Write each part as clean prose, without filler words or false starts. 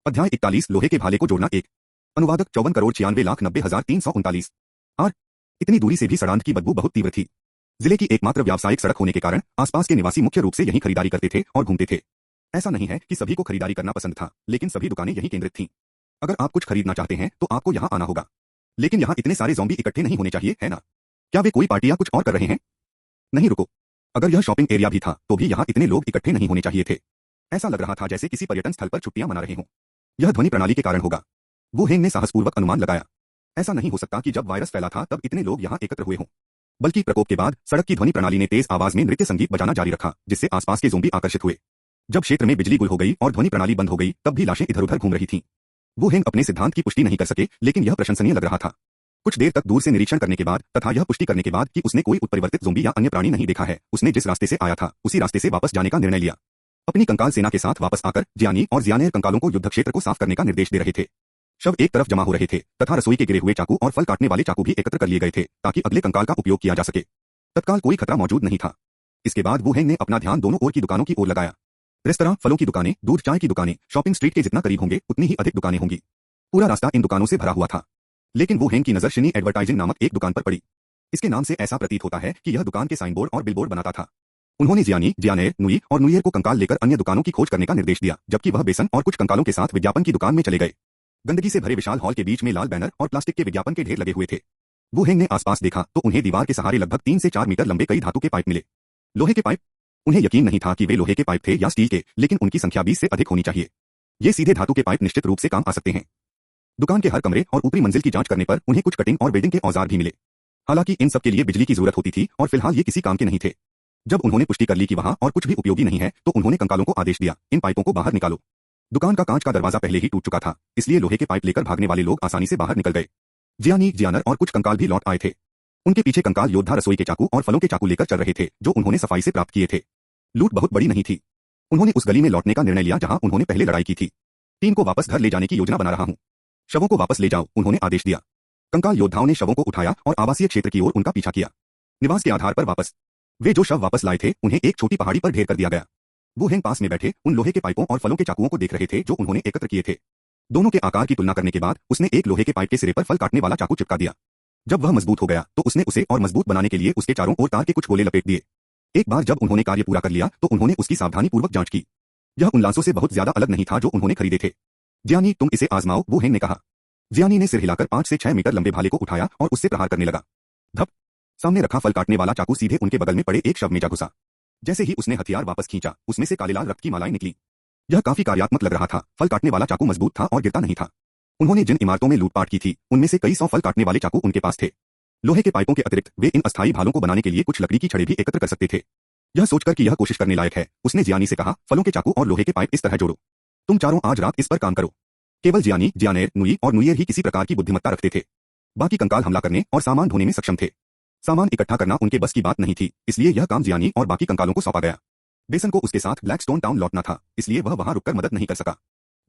अध्याय 41 लोहे के भाले को जोड़ना एक। अनुवादक 54,96,90,339। आर। इतनी दूरी से भी सड़ांध की बदबू बहुत तीव्र थी। जिले की एकमात्र व्यावसायिक सड़क होने के कारण आसपास के निवासी मुख्य रूप से यहीं खरीदारी करते थे और घूमते थे। ऐसा नहीं है कि सभी को खरीदारी करना पसंद था, लेकिन सभी दुकानें यहीं केंद्रित थीं। अगर आप कुछ खरीदना चाहते हैं तो आपको यहाँ आना होगा। लेकिन यहाँ इतने सारे ज़ॉम्बी इकट्ठे नहीं होने चाहिए, है ना? क्या वे कोई पार्टी या कुछ और कर रहे हैं? नहीं, रुको। अगर यह शॉपिंग एरिया भी था तो भी यहाँ इतने लोग इकट्ठे नहीं होने चाहिए थे। ऐसा लग रहा था जैसे किसी पर्यटन स्थल पर छुट्टियां मना रहे हों। यह ध्वनि प्रणाली के कारण होगा। वू हेंग ने साहसपूर्वक अनुमान लगाया। ऐसा नहीं हो सकता कि जब वायरस फैला था तब इतने लोग यहाँ एकत्र हुए हों। बल्कि प्रकोप के बाद सड़क की ध्वनि प्रणाली ने तेज आवाज में नृत्य संगीत बजाना जारी रखा, जिससे आसपास के ज़ोंबी आकर्षित हुए। जब क्षेत्र में बिजली गुल हो गई और ध्वनि प्रणाली बंद हो गई तब भी लाशें इधर-उधर घूम रही थीं। वू हेंग अपने सिद्धांत की पुष्टि नहीं कर सके, लेकिन यह प्रशंसनीय लग रहा था। कुछ देर तक दूर से निरीक्षण करने के बाद तथा यह पुष्टि करने के बाद कि उसने कोई उत्परिवर्तित ज़ोंबी या अन्य प्राणी नहीं देखा है, उसने जिस रास्ते से आया था उसी रास्ते से वापस जाने का निर्णय लिया। अपनी कंकाल सेना के साथ वापस आकर जियानी और जियानेर कंकालों को युद्ध क्षेत्र को साफ करने का निर्देश दे रहे थे। शव एक तरफ जमा हो रहे थे तथा रसोई के गिरे हुए चाकू और फल काटने वाले चाकू भी एकत्र कर लिए गए थे ताकि अगले कंकाल का उपयोग किया जा सके। तत्काल कोई खतरा मौजूद नहीं था। इसके बाद वू हेंग ने अपना ध्यान दोनों ओर की दुकानों की ओर लगाया। रेस्तरां, फलों की दुकानें, दूध चाय की दुकानें, शॉपिंग स्ट्रीट के जितना करीब होंगे उतनी ही अधिक दुकानें होंगी। पूरा रास्ता इन दुकानों से भरा हुआ था। लेकिन वू हेंग की नजर शिनी एडवर्टाइजिंग नामक एक दुकान पर पड़ी। इसके नाम से ऐसा प्रतीत होता है कि यह दुकान के साइनबोर्ड और बिलबोर्ड बनाता था। उन्होंने जियानी, जियानेर, नुई और नुइयर को कंकाल लेकर अन्य दुकानों की खोज करने का निर्देश दिया, जबकि वह बेसन और कुछ कंकालों के साथ विज्ञापन की दुकान में चले गए। गंदगी से भरे विशाल हॉल के बीच में लाल बैनर और प्लास्टिक के विज्ञापन के ढेर लगे हुए थे। वू हेंग ने आसपास देखा तो उन्हें दीवार के सहारे लगभग 3 से 4 मीटर लंबे कई धातु के पाइप मिले। लोहे के पाइप? उन्हें यकीन नहीं था कि वे लोहे के पाइप थे या स्टील के, लेकिन उनकी संख्या 20 से अधिक होनी चाहिए। ये सीधे धातु के पाइप निश्चित रूप से काम आ सकते हैं। दुकान के हर कमरे और ऊपरी मंजिल की जांच करने पर उन्हें कुछ कटिंग और वेल्डिंग के औजार भी मिले। हालांकि इन सब के लिए बिजली की जरूरत होती थी और फिलहाल ये किसी काम के नहीं थे। जब उन्होंने पुष्टि कर ली कि वहां और कुछ भी उपयोगी नहीं है तो उन्होंने कंकालों को आदेश दिया, इन पाइपों को बाहर निकालो। दुकान का कांच का दरवाजा पहले ही टूट चुका था, इसलिए लोहे के पाइप लेकर भागने वाले लोग आसानी से बाहर निकल गए। जियानी, जियानर और कुछ कंकाल भी लौट आए थे। उनके पीछे कंकाल योद्धा रसोई के चाकू और फलों के चाकू लेकर चल रहे थे, जो उन्होंने सफाई से प्राप्त किए थे। लूट बहुत बड़ी नहीं थी। उन्होंने उस गली में लौटने का निर्णय लिया जहां उन्होंने पहले लड़ाई की थी। टीम को वापस घर ले जाने की योजना बना रहा हूं। शवों को वापस ले जाओ, उन्होंने आदेश दिया। कंकाल योद्धाओं ने शवों को उठाया और आवासीय क्षेत्र की ओर उनका पीछा किया। निवास के आधार पर वापस। वे जो शव वापस लाए थे उन्हें एक छोटी पहाड़ी पर ढेर कर दिया गया। वू हेंग पास में बैठे उन लोहे के पाइपों और फलों के चाकुओं को देख रहे थे जो उन्होंने एकत्र किए थे। दोनों के आकार की तुलना करने के बाद उसने एक लोहे के पाइप के सिरे पर फल काटने वाला चाकू चिपका दिया। जब वह मजबूत हो गया तो उसने उसे और मजबूत बनाने के लिए उसके चारों ओर तार के कुछ गोले लपेट दिए। एक बार जब उन्होंने कार्य पूरा कर लिया तो उन्होंने उसकी सावधानीपूर्वक जांच की। यह उन लांसों से बहुत ज्यादा अलग नहीं था जो उन्होंने खरीदे थे। जियानी, तुम इसे आजमाओ, वू हेंग ने कहा। जियानी ने सिर हिलाकर 5 से 6 मीटर लंबे भाले को उठाया और उससे प्रहार करने लगा। धप! सामने रखा फल काटने वाला चाकू सीधे उनके बगल में पड़े एक शव में जा घुसा। जैसे ही उसने हथियार वापस खींचा, उसमें से काले लाल रक्त की मालाएं निकली। यह काफी कार्यात्मक लग रहा था। फल काटने वाला चाकू मजबूत था और गिरता नहीं था। उन्होंने जिन इमारतों में लूटपाट की थी उनमें से कई 100 फल काटने वाले चाकू उनके पास थे। लोहे के पाइपों के अतिरिक्त वे इन अस्थायी भालों को बनाने के लिए कुछ लकड़ी की छड़ें भी एकत्र कर सकते थे। यह सोचकर कि यह कोशिश करने लायक है, उसने जियानी से कहा, फलों के चाकू और लोहे के पाइप इस तरह जोड़ो। तुम चारों आज रात इस पर काम करो। केवल जियानी, जियानेर, नुई और नुइयर ही किसी प्रकार की बुद्धिमत्ता रखते थे। बाकी कंकाल हमला करने और सामान ढोने में सक्षम थे। सामान इकट्ठा करना उनके बस की बात नहीं थी, इसलिए यह काम जियानी और बाकी कंकालों को सौंपा गया। बेसन को उसके साथ ब्लैकस्टोन टाउन लौटना था, इसलिए वह वहां रुककर मदद नहीं कर सका।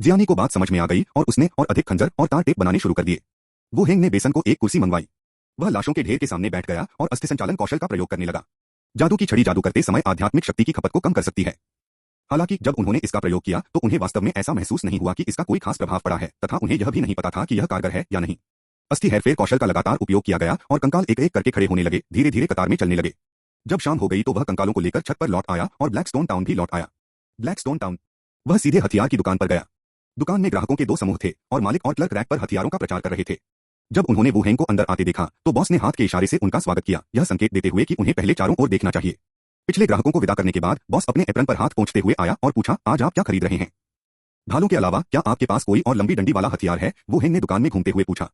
जियानी को बात समझ में आ गई और उसने और अधिक खंजर और तार टेप बनाने शुरू कर दिए। वू हेंग ने बेसन को एक कुर्सी मंगवाई। वह लाशों के ढेर के सामने बैठ गया और अस्थि संचालन कौशल का प्रयोग करने लगा। जादू की छड़ी जादू करते समय आध्यात्मिक शक्ति की खपत को कम कर सकती है। हालांकि जब उन्होंने इसका प्रयोग किया तो उन्हें वास्तव में ऐसा महसूस नहीं हुआ कि इसका कोई खास प्रभाव पड़ा है, तथा उन्हें यह भी नहीं पता था कि यह कारगर है या नहीं। अस्थि हेरफेर कौशल का लगातार उपयोग किया गया और कंकाल एक एक करके खड़े होने लगे, धीरे धीरे कतार में चलने लगे। जब शाम हो गई तो वह कंकालों को लेकर छत पर लौट आया और ब्लैकस्टोन टाउन भी लौट आया। Blackstone town. वह सीधे हथियार की दुकान पर गया। दुकान में ग्राहकों के 2 समूह थे और मालिक और क्लर्क रैक पर हथियारों का प्रचार कर रहे थे। जब उन्होंने वू हेंग को अंदर आते देखा तो बॉस ने हाथ के इशारे से उनका स्वागत किया, यह संकेत देते हुए कि उन्हें पहले चारों ओर देखना चाहिए। पिछले ग्राहकों को विदा करने के बाद बॉस अपने एप्रन पर हाथ पोंछते हुए आया और पूछा, आज आप क्या खरीद रहे हैं? भालों के अलावा क्या आपके पास कोई और लंबी डंडी वाला हथियार है? वू हेंग ने दुकान में घूमते हुए पूछा।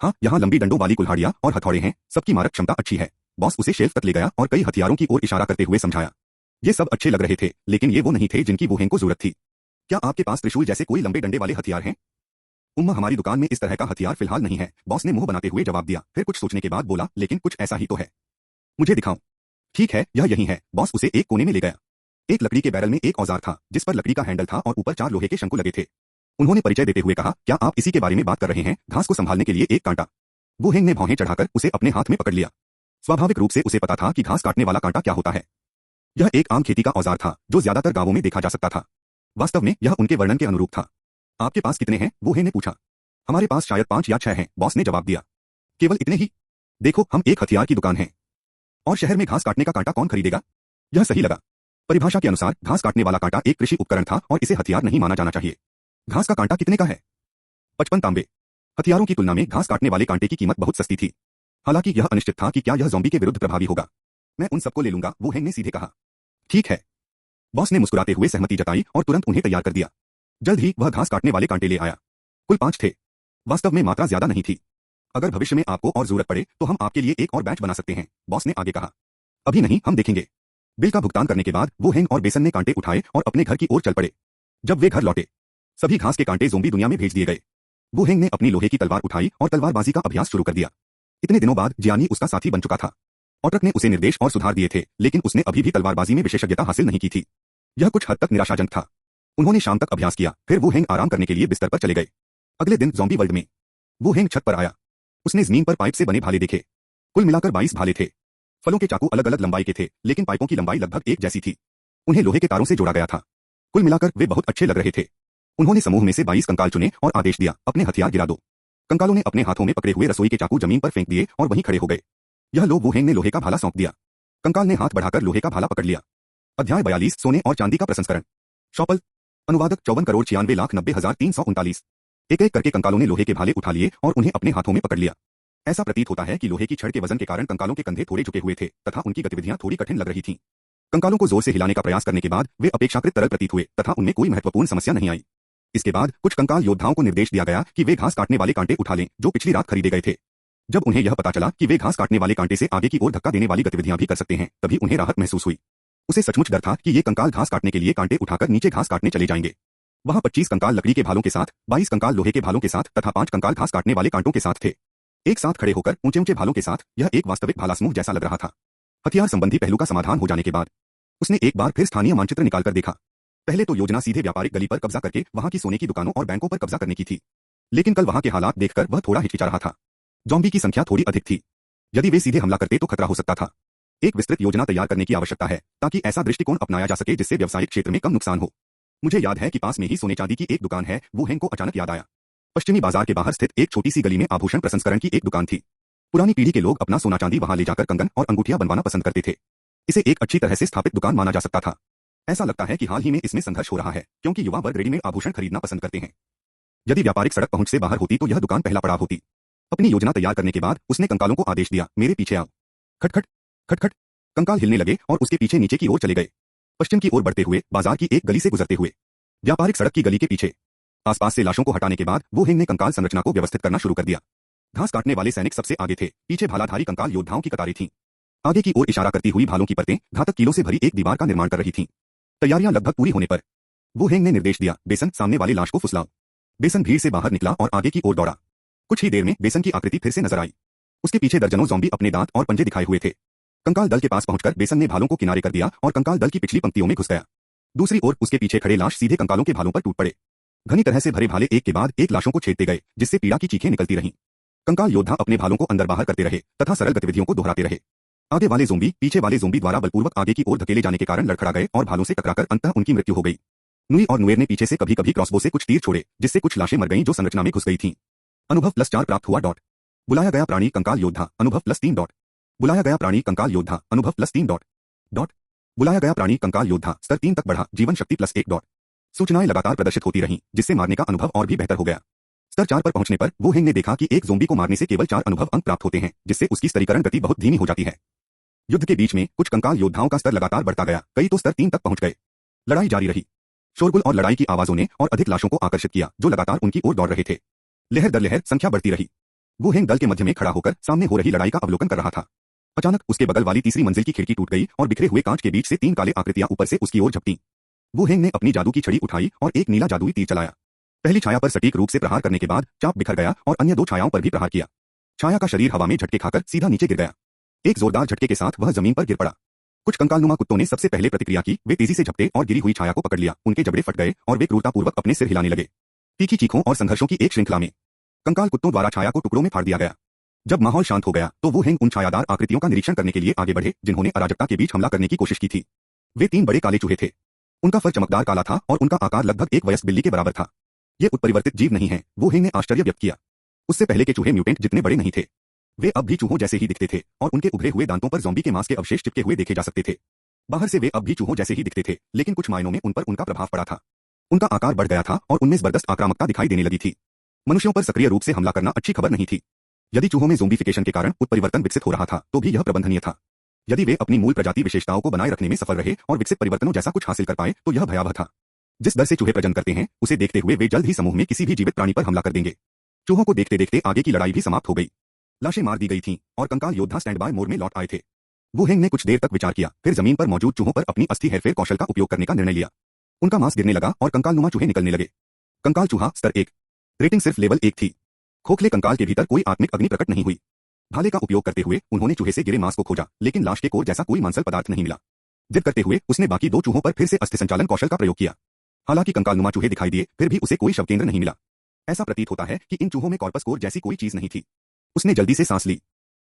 हाँ, यहाँ लंबी डंडों वाली कुल्हाड़ियां और हथौड़े हैं, सबकी मारक क्षमता अच्छी है। बॉस उसे शेल्फ तक ले गया और कई हथियारों की ओर इशारा करते हुए समझाया। ये सब अच्छे लग रहे थे, लेकिन ये वो नहीं थे जिनकी वू हेंग को जरूरत थी। क्या आपके पास त्रिशूल जैसे कोई लंबे डंडे वाले हथियार हैं? हमारी दुकान में इस तरह का हथियार फिलहाल नहीं है, बॉस ने मुंह बनाते हुए जवाब दिया, फिर कुछ सोचने के बाद बोला, लेकिन कुछ ऐसा ही तो है। मुझे दिखाओ। ठीक है, यह यही है। बॉस उसे एक कोने में ले गया। एक लकड़ी के बैरल में एक औजार था जिस पर लकड़ी का हैंडल था और ऊपर 4 लोहे के शंकु लगे थे। उन्होंने परिचय देते हुए कहा, क्या आप इसी के बारे में बात कर रहे हैं? घास को संभालने के लिए एक कांटा। वू हेंग ने भौहें चढ़ाकर उसे अपने हाथ में पकड़ लिया। स्वाभाविक रूप से उसे पता था कि घास काटने वाला कांटा क्या होता है। यह एक आम खेती का औजार था जो ज्यादातर गांवों में देखा जा सकता था। वास्तव में यह उनके वर्णन के अनुरूप था। आपके पास कितने हैं? वू हेंग ने पूछा। हमारे पास शायद 5 या 6 हैं, बॉस ने जवाब दिया। केवल इतने ही? देखो, हम एक हथियार की दुकान है। और शहर में घास काटने का कांटा कौन खरीदेगा? यह सही लगा। परिभाषा के अनुसार घास काटने वाला कांटा एक कृषि उपकरण था और इसे हथियार नहीं माना जाना चाहिए। घास का कांटा कितने का है? 55 तांबे। हथियारों की तुलना में घास काटने वाले कांटे की कीमत बहुत सस्ती थी। हालांकि यह अनिश्चित था कि क्या यह ज़ॉम्बी के विरुद्ध प्रभावी होगा। मैं उन सबको ले लूंगा, वू हेंग ने सीधे कहा। ठीक है। बॉस ने मुस्कुराते हुए सहमति जताई और तुरंत उन्हें तैयार कर दिया। जल्द ही वह घास काटने वाले कांटे ले आया। कुल 5 थे। वास्तव में मात्रा ज्यादा नहीं थी। अगर भविष्य में आपको और जरूरत पड़े तो हम आपके लिए एक और बैच बना सकते हैं, बॉस ने आगे कहा। अभी नहीं, हम देखेंगे। बिल का भुगतान करने के बाद वू हेंग और बेसन ने कांटे उठाए और अपने घर की ओर चल पड़े। जब वे घर लौटे, सभी घास के कांटे ज़ोंबी दुनिया में भेज दिए गए। वू हेंग ने अपनी लोहे की तलवार उठाई और तलवारबाजी का अभ्यास शुरू कर दिया। इतने दिनों बाद जियानी उसका साथी बन चुका था। ऑट्रक ने उसे निर्देश और सुधार दिए थे, लेकिन उसने अभी भी तलवारबाजी में विशेषज्ञता हासिल नहीं की थी। यह कुछ हद तक निराशाजनक था। उन्होंने शाम तक अभ्यास किया, फिर वू हेंग आराम करने के लिए बिस्तर पर चले गए। अगले दिन ज़ॉम्बी वर्ल्ड में वू हेंग छत पर आया। उसने जमीन पर पाइप से बने भाले देखे। कुल मिलाकर 22 भाले थे। फलों के चाकू अलग अलग लंबाई के थे, लेकिन पाइपों की लंबाई लगभग एक जैसी थी। उन्हें लोहे के तारों से जोड़ा गया था। कुल मिलाकर वे बहुत अच्छे लग रहे थे। उन्होंने समूह में से 22 कंकाल चुने और आदेश दिया, अपने हथियार गिरा दो। कंकालों ने अपने हाथों में पकड़े हुए रसोई के चाकू जमीन पर फेंक दिए और वहीं खड़े हो गए। यह लो, वू हेंग ने लोहे का भाला सौंप दिया। कंकाल ने हाथ बढ़ाकर लोहे का भाला पकड़ लिया। अध्याय 42 सोने और चांदी का प्रसंस्करण। शॉपल। अनुवादक 54,96,90,339। एक एक करके कंकालों ने लोहे के भाले उठा लिए और उन्हें अपने हाथों में पकड़ लिया। ऐसा प्रतीत होता है कि लोहे की छड़ के वजन के कारण कंकालों के कंधे थोड़े झुके हुए थे तथा उनकी गतिविधियां थोड़ी कठिन लग रही थीं। कंकालों को जोर से हिलाने का प्रयास करने के बाद वे अपेक्षाकृत तरल प्रतीत हुए तथा उनमें कोई महत्वपूर्ण समस्या नहीं आई। इसके बाद कुछ कंकाल योद्धाओं को निर्देश दिया गया कि वे घास काटने वाले कांटे उठा लें जो पिछली रात खरीदे गए थे। जब उन्हें यह पता चला कि वे घास काटने वाले कांटे से आगे की ओर धक्का देने वाली गतिविधियां भी कर सकते हैं, तभी उन्हें राहत महसूस हुई। उसे सचमुच डर था कि ये कंकाल घास काटने के लिए कांटे उठाकर नीचे घास काटने चले जाएंगे। वहां 25 कंकाल लकड़ी के भालों के साथ, 22 कंकाल लोहे के भालों के साथ तथा 5 कंकाल घास काटने वाले कांटों के साथ थे। एक साथ खड़े होकर ऊंचे ऊंचे भालों के साथ यह एक वास्तविक भाला समूह जैसा लग रहा था। हथियार संबंधी पहलू का समाधान हो जाने के बाद उसने एक बार फिर स्थानीय मानचित्र निकालकर देखा। पहले तो योजना सीधे व्यापारिक गली पर कब्जा करके वहां की सोने की दुकानों और बैंकों पर कब्जा करने की थी, लेकिन कल वहां के हालात देखकर वह थोड़ा हिचकिचा रहा था। ज़ॉम्बी की संख्या थोड़ी अधिक थी। यदि वे सीधे हमला करते तो खतरा हो सकता था। एक विस्तृत योजना तैयार करने की आवश्यकता है ताकि ऐसा दृष्टिकोण अपनाया जा सके जिससे व्यवसायिक क्षेत्र में कम नुकसान हो। मुझे याद है कि पास में ही सोने चांदी की एक दुकान है, वू हेंग को अचानक याद आया। पश्चिमी बाजार के बाहर स्थित एक छोटी सी गली में आभूषण प्रसंस्करण की एक दुकान थी। पुरानी पीढ़ी के लोग अपना सोना चांदी वहां ले जाकर कंगन और अंगूठियां बनवाना पसंद करते थे। इसे एक अच्छी तरह से स्थापित दुकान माना जा सकता था। ऐसा लगता है कि हाल ही में इसमें संघर्ष हो रहा है, क्योंकि युवा वर्ग रेडीमेड आभूषण खरीदना पसंद करते हैं। यदि व्यापारिक सड़क पहुंच से बाहर होती तो यह दुकान पहला पड़ाव होती। अपनी योजना तैयार करने के बाद उसने कंकालों को आदेश दिया, मेरे पीछे आओ। खटखट खटखट। कंकाल हिलने लगे और उसके पीछे नीचे की ओर चले गए। पश्चिम की ओर बढ़ते हुए बाजार की एक गली से गुजरते हुए व्यापारिक सड़क की गली के पीछे आसपास से लाशों को हटाने के बाद वू हेंग ने कंकाल संरचना को व्यवस्थित करना शुरू कर दिया। घास काटने वाले सैनिक सबसे आगे थे, पीछे भालाधारी कंकाल योद्धाओं की कतारें थीं। आगे की ओर इशारा करती हुई भालों की परतें घातक कीलों से भरी एक दीवार का निर्माण कर रही थीं। तैयारियां लगभग पूरी होने पर वू हेंग ने निर्देश दिया, बेसन सामने वाली लाश को फुसलाओ। बेसन भीड़ से बाहर निकला और आगे की ओर दौड़ा। कुछ ही देर में बेसन की आकृति फिर से नजर आई। उसके पीछे दर्जनों ज़ॉम्बी अपने दांत और पंजे दिखाए हुए थे। कंकाल दल के पास पहुंचकर बेसन ने भालों को किनारे कर दिया और कंकाल दल की पिछली पंक्तियों में घुस गया। दूसरी ओर उसके पीछे खड़े लाश सीधे कंकालों के भालों पर टूट पड़े। घनी तरह से भरे भाले एक के बाद एक लाशों को छेदते गए, जिससे पीड़ा की चीखें निकलती रहीं। कंकाल योद्धा अपने भालों को अंदर बाहर करते रहे तथा सरल गतिविधियों को दोहराते रहे। आगे वाले ज़ॉम्बी पीछे वाले ज़ॉम्बी द्वारा बलपूर्वक आगे की ओर धकेले जाने के कारण लड़खड़ा गए और भालों से टकराकर अंततः उनकी मृत्यु हो गई। नुई और नुएर ने पीछे से कभी कभी क्रॉसबो से कुछ तीर छोड़े, जिससे कुछ लाशें मर गईं जो संरचना में घुस गई थीं। अनुभव +4 प्राप्त हुआ। बुलाया गया प्राणी कंकाल योद्धा, अनुभव +3। बुलाया गया प्राणी कंकाल योद्धा, अनुभव +3। बुलाया गया प्राणी कंकाल योद्धा स्तर 3 तक बढ़ा, जीवन शक्ति +1। सूचनाएं लगातार प्रदर्शित होती रहीं, जिससे मारने का अनुभव और भी बेहतर हो गया। स्तर 4 पर पहुंचने पर वू हेंग ने देखा कि एक ज़ॉम्बी को मारने से केवल 4 अनुभव अंक प्राप्त होते हैं, जिससे उसकी स्तरीकरण गति बहुत धीमी हो जाती है। युद्ध के बीच में कुछ कंकाल योद्धाओं का स्तर लगातार बढ़ता गया, कई तो स्तर 3 तक पहुंच गए। लड़ाई जारी रही। शोरगुल और लड़ाई की आवाजों ने और अधिक लाशों को आकर्षित किया, जो लगातार उनकी ओर दौड़ रहे थे। लहर दर लहर संख्या बढ़ती रही। वू हेंग दल के मध्य में खड़ा होकर सामने हो रही लड़ाई का अवलोकन कर रहा था। अचानक उसके बगल वाली तीसरी मंजिल की खिड़की टूट गई और बिखरे हुए कांच के बीच से 3 काले आकृतियां ऊपर से उसकी ओर झपटी। वू हेंग ने अपनी जादू की छड़ी उठाई और एक नीला जादुई तीर चलाया। पहली छाया पर सटीक रूप से प्रहार करने के बाद चाप बिखर गया और अन्य 2 छायाओं पर भी प्रहार किया। छाया का शरीर हवा में झटके खाकर सीधा नीचे गिर गया। एक जोरदार झटके के साथ वह जमीन पर गिर पड़ा। कुछ कंकालनुमा कुत्तों ने सबसे पहले प्रतिक्रिया की। वे तेजी से झपटे और गिरी हुई छाया को पकड़ लिया। उनके जबड़े फट गए और वे क्रूरतापूर्वक अपने सिर हिलाने लगे। तीखी चीखों और संघर्षों की एक श्रृंखला में कंकाल कुत्तों द्वारा छाया को टुकड़ों में फाड़ दिया गया। जब माहौल शांत हो गया तो वू हेंग उन छायादार आकृतियों का निरीक्षण करने के लिए आगे बढ़े, जिन्होंने अराजकता के बीच हमला करने की कोशिश की थी। वे 3 बड़े काले चूहे थे। उनका फर चमकदार काला था और उनका आकार लगभग एक वयस्क बिल्ली के बराबर था। ये उत्परिवर्तित जीव नहीं है, वू हेंग ने आश्चर्य व्यक्त किया। उससे पहले के चूहे म्यूटेंट जितने बड़े नहीं थे। वे अब भी चूहों जैसे ही दिखते थे और उनके उभरे हुए दांतों पर ज़ॉम्बी के मांस के अवशेष चिपके हुए देखे जा सकते थे। बाहर से वे अब भी चूहों जैसे ही दिखते थे, लेकिन कुछ मायनों में उन पर उनका प्रभाव पड़ा था। उनका आकार बढ़ गया था और उनमें जबरदस्त आक्रामकता दिखाई देने लगी थी। मनुष्यों पर सक्रिय रूप से हमला करना अच्छी खबर नहीं थी। यदि चूहों में ज़ोम्बीफिकेशन के कारण उत्परिवर्तन विकसित हो रहा था, तो भी यह प्रबंधनीय था। यदि वे अपनी मूल प्रजाति विशेषताओं को बनाए रखने में सफल रहे और विकसित परिवर्तनों जैसा कुछ हासिल कर पाए, तो यह भयावह था। जिस दर से चूहे प्रजनन करते हैं, उसे देखते हुए वे जल्द ही समूह में किसी भी जीवित प्राणी पर हमला कर देंगे। चूहों को देखते देखते आगे की लड़ाई भी समाप्त हो गई। लाशें मार दी गई थीं और कंकाल योद्धा स्टैंड बाय मोड में लौट आए थे। वू हेंग ने कुछ देर तक विचार किया, फिर जमीन पर मौजूद चूहों पर अपनी अस्थि हेरफेर कौशल का उपयोग करने का निर्णय लिया। उनका मांस गिरने लगा और कंकालनुमा चूहे निकलने लगे। कंकाल चूहा स्तर 1। रेटिंग सिर्फ लेवल 1 थी। खोखले कंकाल के भीतर कोई आत्मिक अग्नि प्रकट नहीं हुई। भाले का उपयोग करते हुए उन्होंने चूहे से गिरे मांस को खोजा, लेकिन लाश के कोर जैसा कोई मांसल पदार्थ नहीं मिला। जिद करते हुए उसने बाकी 2 चूहों पर फिर से अस्थि संचालन कौशल का प्रयोग किया। हालांकि कंकालनुमा चूहे दिखाई दिए, फिर भी उसे कोई शव केंद्र नहीं मिला। ऐसा प्रतीत होता है कि इन चूहों में कॉर्पस कोर जैसी कोई चीज नहीं थी। उसने जल्दी से सांस ली।